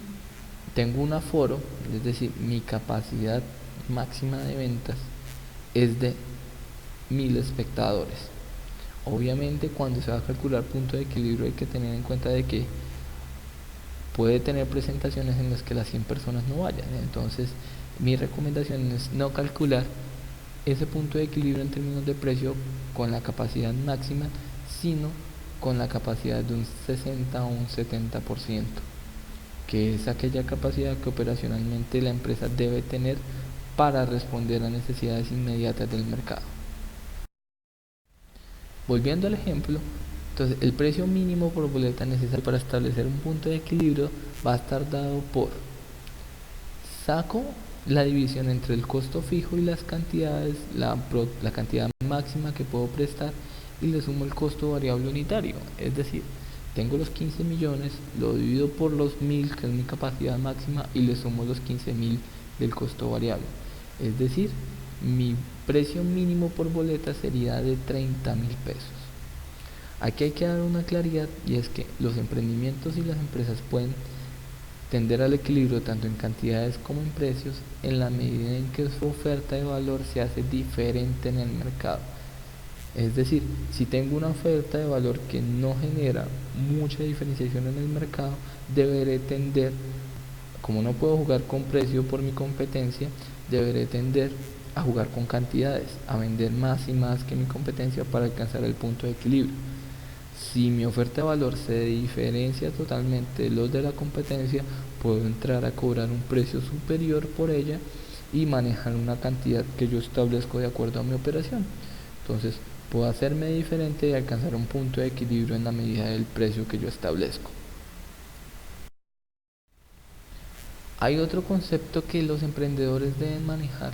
tengo un aforo, es decir, mi capacidad máxima de ventas es de 1.000 espectadores. Obviamente, cuando se va a calcular punto de equilibrio, hay que tener en cuenta de que puede tener presentaciones en las que las 100 personas no vayan. Entonces, mi recomendación es no calcular ese punto de equilibrio en términos de precio con la capacidad máxima, sino con la capacidad de un 60 o un 70%, que es aquella capacidad que operacionalmente la empresa debe tener para responder a necesidades inmediatas del mercado. Volviendo al ejemplo, entonces el precio mínimo por boleta necesario para establecer un punto de equilibrio va a estar dado por, saco la división entre el costo fijo y las cantidades, la cantidad máxima que puedo prestar, y le sumo el costo variable unitario. Es decir, tengo los 15 millones, lo divido por los 1.000, que es mi capacidad máxima, y le sumo los 15.000 del costo variable. Es decir, mi precio mínimo por boleta sería de 30.000 pesos. Aquí hay que dar una claridad, y es que los emprendimientos y las empresas pueden tender al equilibrio tanto en cantidades como en precios en la medida en que su oferta de valor se hace diferente en el mercado. Es decir, si tengo una oferta de valor que no genera mucha diferenciación en el mercado, deberé tender, como no puedo jugar con precio por mi competencia, deberé tender a jugar con cantidades, a vender más y más que mi competencia para alcanzar el punto de equilibrio. Si mi oferta de valor se diferencia totalmente de los de la competencia, puedo entrar a cobrar un precio superior por ella y manejar una cantidad que yo establezco de acuerdo a mi operación. Entonces, puedo hacerme diferente y alcanzar un punto de equilibrio en la medida del precio que yo establezco. Hay otro concepto que los emprendedores deben manejar,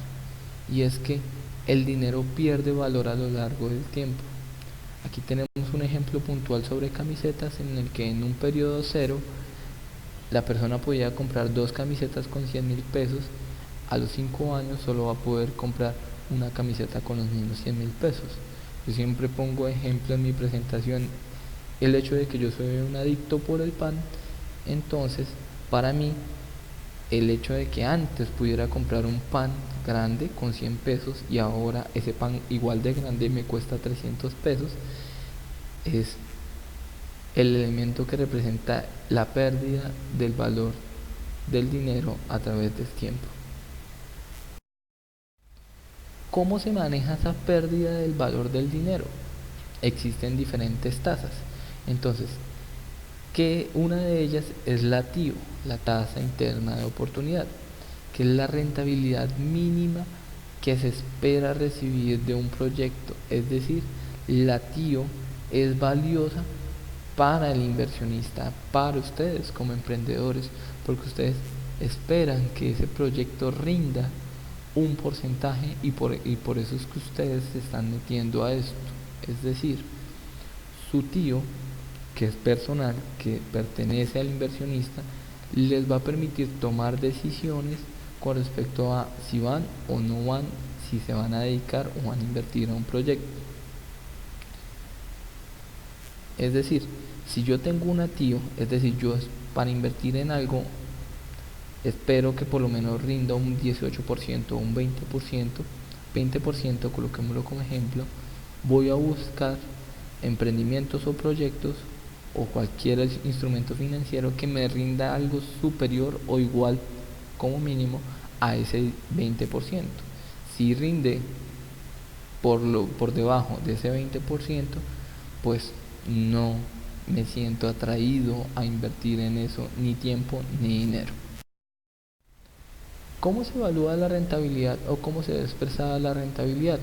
y es que el dinero pierde valor a lo largo del tiempo. Aquí tenemos un ejemplo puntual sobre camisetas en el que en un periodo cero la persona podía comprar dos camisetas con 100.000 pesos. A los 5 años solo va a poder comprar una camiseta con los mismos 100.000 pesos. Yo siempre pongo ejemplo en mi presentación el hecho de que yo soy un adicto por el pan. Entonces, para mí, el hecho de que antes pudiera comprar un pan grande con 100 pesos y ahora ese pan igual de grande me cuesta 300 pesos, es el elemento que representa la pérdida del valor del dinero a través del tiempo. ¿Cómo se maneja esa pérdida del valor del dinero? Existen diferentes tasas. Entonces, que una de ellas es la TIO, la tasa interna de oportunidad, que es la rentabilidad mínima que se espera recibir de un proyecto. Es decir, la TIO es valiosa para el inversionista, para ustedes como emprendedores, porque ustedes esperan que ese proyecto rinda un porcentaje y por eso es que ustedes se están metiendo a esto. Es decir, su TIO, que es personal, que pertenece al inversionista, les va a permitir tomar decisiones con respecto a si van o no van, si se van a dedicar o van a invertir a un proyecto. Es decir, si yo tengo una TIO, es decir, yo para invertir en algo espero que por lo menos rinda un 18% o un 20%, coloquémoslo como ejemplo, voy a buscar emprendimientos o proyectos o cualquier instrumento financiero que me rinda algo superior o igual como mínimo a ese 20%. Si rinde por debajo de ese 20%, pues no me siento atraído a invertir en eso ni tiempo ni dinero. ¿Cómo se evalúa la rentabilidad o cómo se ve expresada la rentabilidad?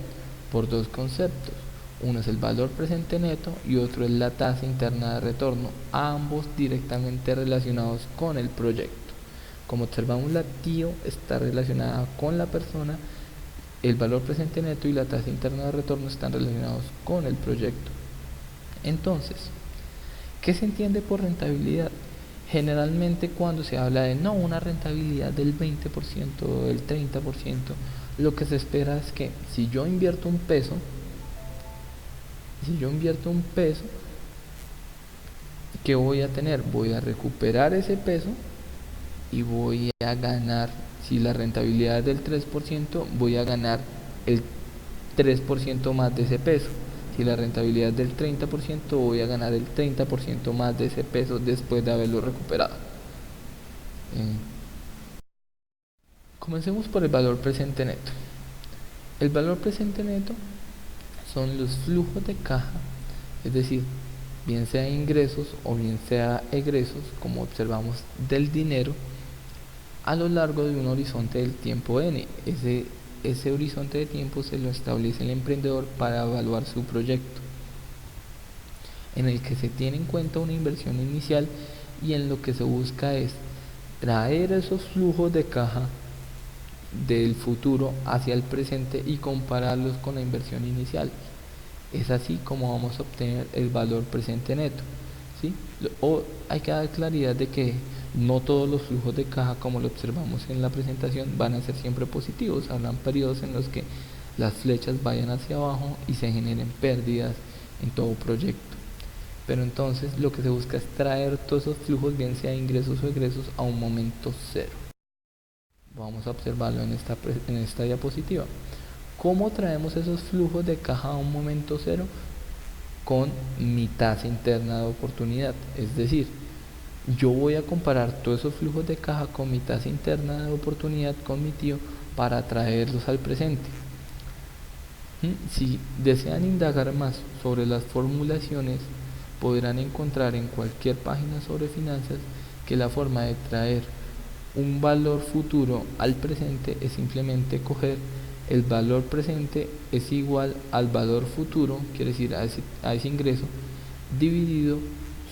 Por dos conceptos. Uno es el valor presente neto y otro es la tasa interna de retorno, ambos directamente relacionados con el proyecto. Como observamos, la TIO está relacionada con la persona, el valor presente neto y la tasa interna de retorno están relacionados con el proyecto. Entonces, ¿qué se entiende por rentabilidad? Generalmente cuando se habla de una rentabilidad del 20% o del 30%, lo que se espera es que si yo invierto un peso, ¿qué voy a tener? Voy a recuperar ese peso y voy a ganar. Si la rentabilidad es del 3%, voy a ganar el 3% más de ese peso. Si la rentabilidad es del 30%, voy a ganar el 30% más de ese peso después de haberlo recuperado. Comencemos por el valor presente neto. El valor presente neto son los flujos de caja, es decir, bien sea ingresos o bien sea egresos, como observamos, del dinero a lo largo de un horizonte del tiempo N. Ese horizonte de tiempo se lo establece el emprendedor para evaluar su proyecto, en el que se tiene en cuenta una inversión inicial y en lo que se busca es traer esos flujos de caja del futuro hacia el presente y compararlos con la inversión inicial. Es así como vamos a obtener el valor presente neto, ¿sí? Hay que dar claridad de que no todos los flujos de caja, como lo observamos en la presentación, van a ser siempre positivos. Habrán periodos en los que las flechas vayan hacia abajo y se generen pérdidas en todo proyecto. Pero entonces lo que se busca es traer todos esos flujos, bien sea ingresos o egresos, a un momento cero. Vamos a observarlo en esta diapositiva. ¿Cómo traemos esos flujos de caja a un momento cero? Con mi tasa interna de oportunidad. Es decir, yo voy a comparar todos esos flujos de caja con mi tasa interna de oportunidad con mi tío para traerlos al presente. Si desean indagar más sobre las formulaciones, podrán encontrar en cualquier página sobre finanzas que la forma de traer un valor futuro al presente es simplemente coger el valor presente es igual al valor futuro, quiere decir a ese ingreso, dividido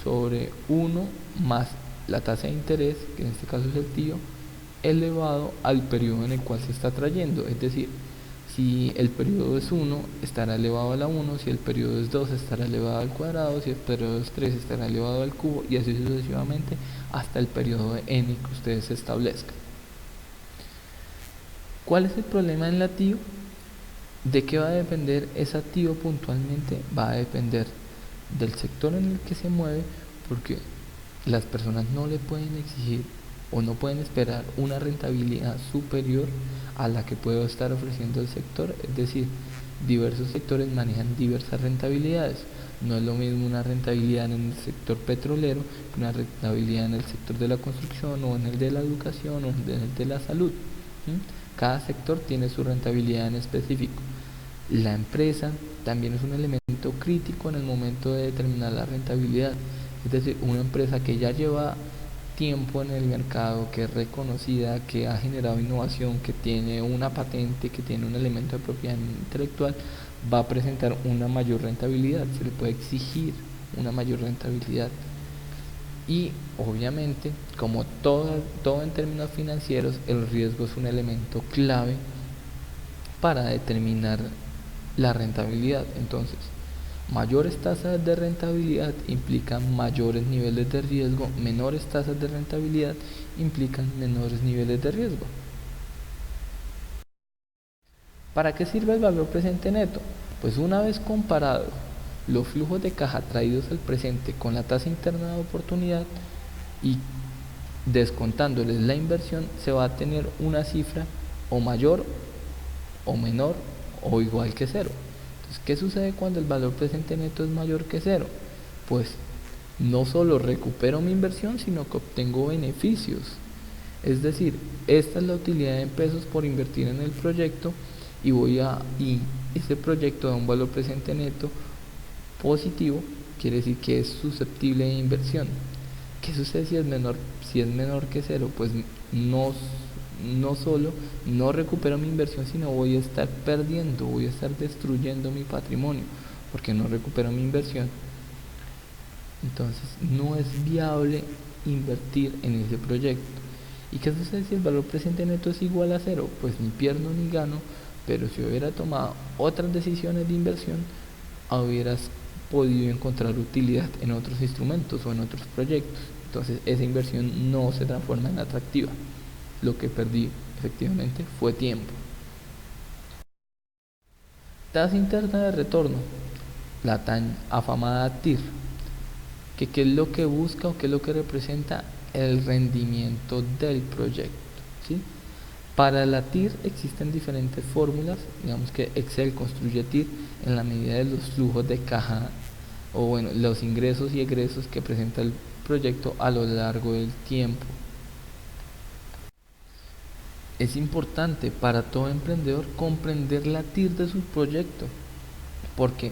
sobre 1 más la tasa de interés, que en este caso es el tío, elevado al periodo en el cual se está trayendo. Es decir, si el periodo es 1, estará elevado a la 1, si el periodo es 2, estará elevado al cuadrado, si el periodo es 3, estará elevado al cubo, y así sucesivamente hasta el periodo de n que ustedes establezcan. ¿Cuál es el problema en la TIO? ¿De qué va a depender esa TIO puntualmente? Va a depender del sector en el que se mueve, porque las personas no le pueden exigir o no pueden esperar una rentabilidad superior a la que puede estar ofreciendo el sector. Es decir, diversos sectores manejan diversas rentabilidades. No es lo mismo una rentabilidad en el sector petrolero que una rentabilidad en el sector de la construcción, o en el de la educación, o en el de la salud. Cada sector tiene su rentabilidad en específico. La empresa también es un elemento crítico en el momento de determinar la rentabilidad. Es decir, una empresa que ya lleva tiempo en el mercado, que es reconocida, que ha generado innovación, que tiene una patente, que tiene un elemento de propiedad intelectual, va a presentar una mayor rentabilidad, se le puede exigir una mayor rentabilidad. Y obviamente, como todo en términos financieros, el riesgo es un elemento clave para determinar la rentabilidad. Entonces, mayores tasas de rentabilidad implican mayores niveles de riesgo, menores tasas de rentabilidad implican menores niveles de riesgo. ¿Para qué sirve el valor presente neto? Pues una vez comparado los flujos de caja traídos al presente con la tasa interna de oportunidad y descontándoles la inversión, se va a tener una cifra o mayor o menor o igual que cero. Entonces, ¿qué sucede cuando el valor presente neto es mayor que cero? Pues no solo recupero mi inversión, sino que obtengo beneficios. Es decir, esta es la utilidad en pesos por invertir en el proyecto, y ese proyecto da un valor presente neto positivo, quiere decir que es susceptible de inversión. ¿Qué sucede si es menor que cero? Pues no solo no recupero mi inversión, sino voy a estar perdiendo, voy a estar destruyendo mi patrimonio, porque no recupero mi inversión. Entonces no es viable invertir en ese proyecto. ¿Y qué sucede si el valor presente neto es igual a cero? Pues ni pierdo ni gano, pero si hubiera tomado otras decisiones de inversión, hubieras podido encontrar utilidad en otros instrumentos o en otros proyectos. Entonces esa inversión no se transforma en atractiva. Lo que perdí efectivamente fue tiempo. Tasa interna de retorno, la tan afamada TIR, que qué es lo que busca o qué es lo que representa el rendimiento del proyecto, ¿sí? Para la TIR existen diferentes fórmulas. Digamos que Excel construye TIR en la medida de los flujos de caja, o bueno, los ingresos y egresos que presenta el proyecto a lo largo del tiempo. Es importante para todo emprendedor comprender la TIR de su proyecto, porque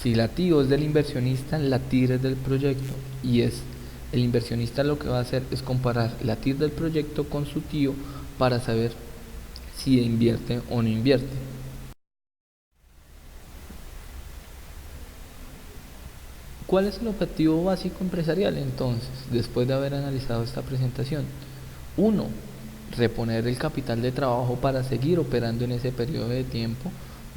si la TIO es del inversionista, la TIR es del proyecto, y el inversionista lo que va a hacer es comparar la TIR del proyecto con su TIO para saber si invierte o no invierte. ¿Cuál es el objetivo básico empresarial entonces, después de haber analizado esta presentación? 1. Reponer el capital de trabajo para seguir operando en ese periodo de tiempo.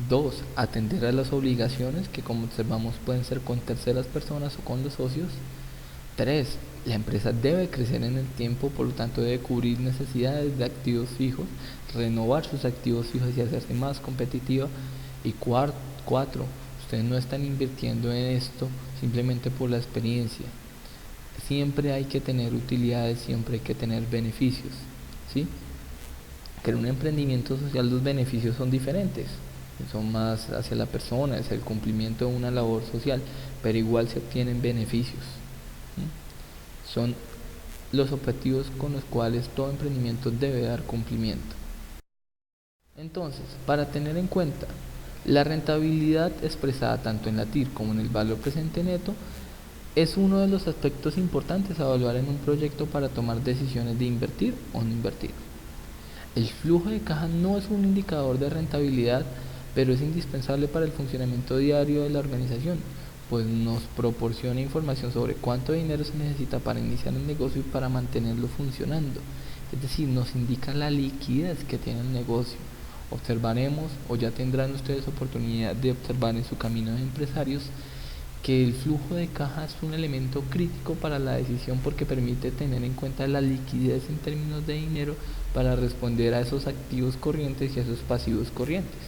2. Atender a las obligaciones que, como observamos, pueden ser con terceras personas o con los socios. 3. La empresa debe crecer en el tiempo, por lo tanto debe cubrir necesidades de activos fijos, renovar sus activos fijos y hacerse más competitiva. Y 4. Ustedes no están invirtiendo en esto simplemente por la experiencia. Siempre hay que tener utilidades, siempre hay que tener beneficios, ¿sí? Que en un emprendimiento social los beneficios son diferentes, son más hacia la persona, es el cumplimiento de una labor social, pero igual se obtienen beneficios, ¿sí? Son los objetivos con los cuales todo emprendimiento debe dar cumplimiento. Entonces, para tener en cuenta la rentabilidad expresada tanto en la TIR como en el valor presente neto, es uno de los aspectos importantes a evaluar en un proyecto para tomar decisiones de invertir o no invertir. El flujo de caja no es un indicador de rentabilidad, pero es indispensable para el funcionamiento diario de la organización, pues nos proporciona información sobre cuánto dinero se necesita para iniciar el negocio y para mantenerlo funcionando. Es decir, nos indica la liquidez que tiene el negocio. Observaremos, o ya tendrán ustedes oportunidad de observar en su camino de empresarios, que el flujo de caja es un elemento crítico para la decisión porque permite tener en cuenta la liquidez en términos de dinero para responder a esos activos corrientes y a esos pasivos corrientes.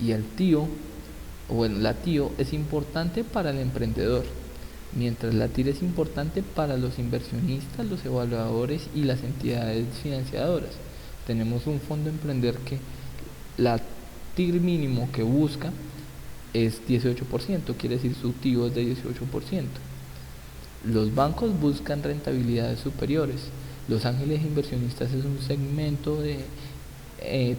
Y la TIO es importante para el emprendedor, mientras la TIR es importante para los inversionistas, los evaluadores y las entidades financiadoras. Tenemos un fondo emprender que la TIR mínimo que busca es 18%, quiere decir su TIO es de 18%. Los bancos buscan rentabilidades superiores. Los ángeles inversionistas es un segmento de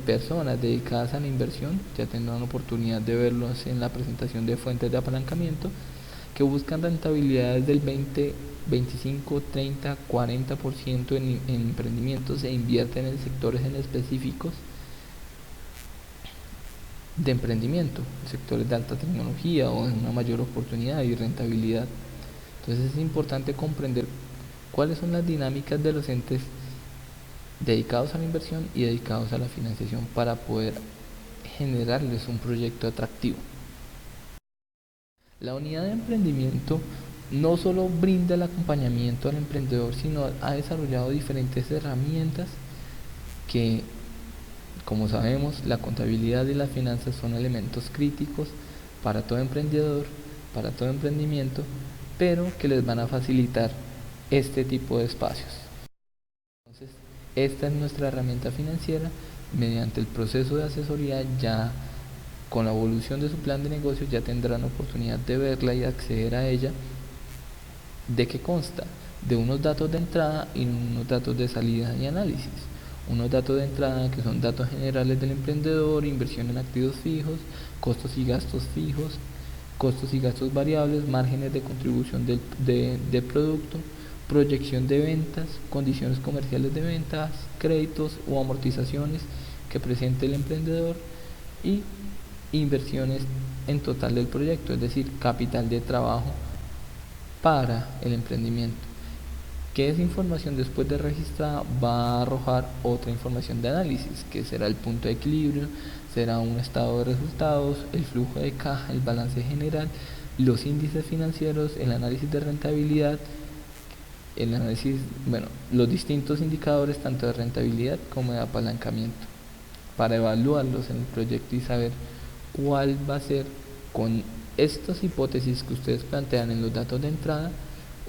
personas dedicadas a la inversión, ya tendrán oportunidad de verlos en la presentación de fuentes de apalancamiento, que buscan rentabilidades del 20, 25, 30, 40% en emprendimientos e invierten en sectores en específicos de emprendimiento, sectores de alta tecnología o en una mayor oportunidad y rentabilidad. Entonces es importante comprender cuáles son las dinámicas de los entes dedicados a la inversión y dedicados a la financiación para poder generarles un proyecto atractivo. La unidad de emprendimiento no solo brinda el acompañamiento al emprendedor, sino ha desarrollado diferentes herramientas que, como sabemos, la contabilidad y las finanzas son elementos críticos para todo emprendedor, para todo emprendimiento, pero que les van a facilitar este tipo de espacios. Entonces, esta es nuestra herramienta financiera. Mediante el proceso de asesoría, ya con la evolución de su plan de negocio, ya tendrán oportunidad de verla y acceder a ella. ¿De qué consta? De unos datos de entrada y unos datos de salida y análisis. Unos datos de entrada que son datos generales del emprendedor, inversión en activos fijos, costos y gastos fijos, costos y gastos variables, márgenes de contribución del producto, proyección de ventas, condiciones comerciales de ventas, créditos o amortizaciones que presente el emprendedor y inversiones en total del proyecto, es decir, capital de trabajo para el emprendimiento. Que esa información, después de registrada, va a arrojar otra información de análisis, que será el punto de equilibrio, será un estado de resultados, el flujo de caja, el balance general, los índices financieros, el análisis de rentabilidad, los distintos indicadores tanto de rentabilidad como de apalancamiento, para evaluarlos en el proyecto y saber cuál va a ser, con estas hipótesis que ustedes plantean en los datos de entrada,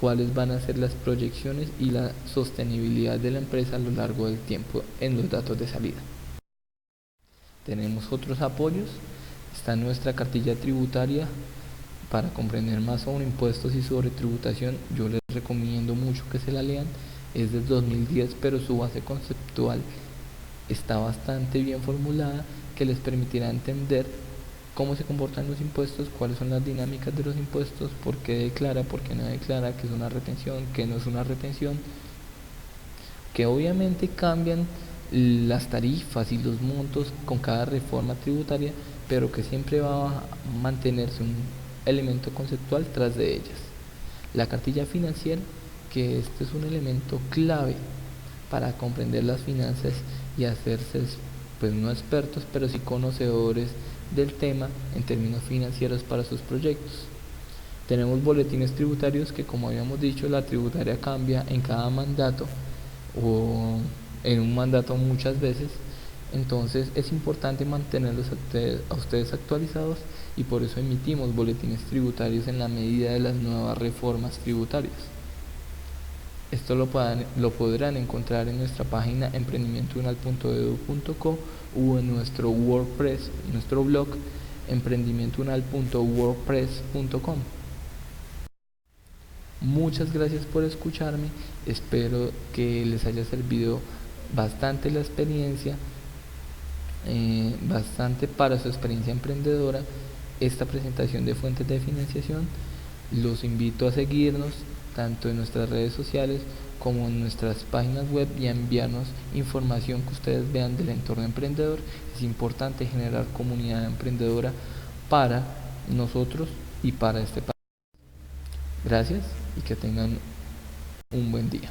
cuáles van a ser las proyecciones y la sostenibilidad de la empresa a lo largo del tiempo en los datos de salida. Tenemos otros apoyos. Está nuestra cartilla tributaria. Para comprender más sobre impuestos y sobre tributación, yo les recomiendo mucho que se la lean. Es del 2010, pero su base conceptual está bastante bien formulada, que les permitirá entender cómo se comportan los impuestos, cuáles son las dinámicas de los impuestos, por qué declara, por qué no declara, qué es una retención, qué no es una retención, que obviamente cambian las tarifas y los montos con cada reforma tributaria, pero que siempre va a mantenerse un elemento conceptual tras de ellas. La cartilla financiera, que este es un elemento clave para comprender las finanzas y hacerse, pues no expertos, pero sí conocedores del tema en términos financieros para sus proyectos. Tenemos boletines tributarios que, como habíamos dicho, la tributaria cambia en cada mandato o en un mandato muchas veces. Entonces es importante mantenerlos a ustedes actualizados, y por eso emitimos boletines tributarios en la medida de las nuevas reformas tributarias. Esto lo podrán encontrar en nuestra página emprendimientounal.edu.co o en nuestro WordPress, nuestro blog emprendimientounal.wordpress.com. Muchas gracias por escucharme, espero que les haya servido bastante la experiencia, bastante para su experiencia emprendedora esta presentación de fuentes de financiación. Los invito a seguirnos tanto en nuestras redes sociales como en nuestras páginas web y a enviarnos información que ustedes vean del entorno emprendedor. Es importante generar comunidad emprendedora para nosotros y para este país. Gracias y que tengan un buen día.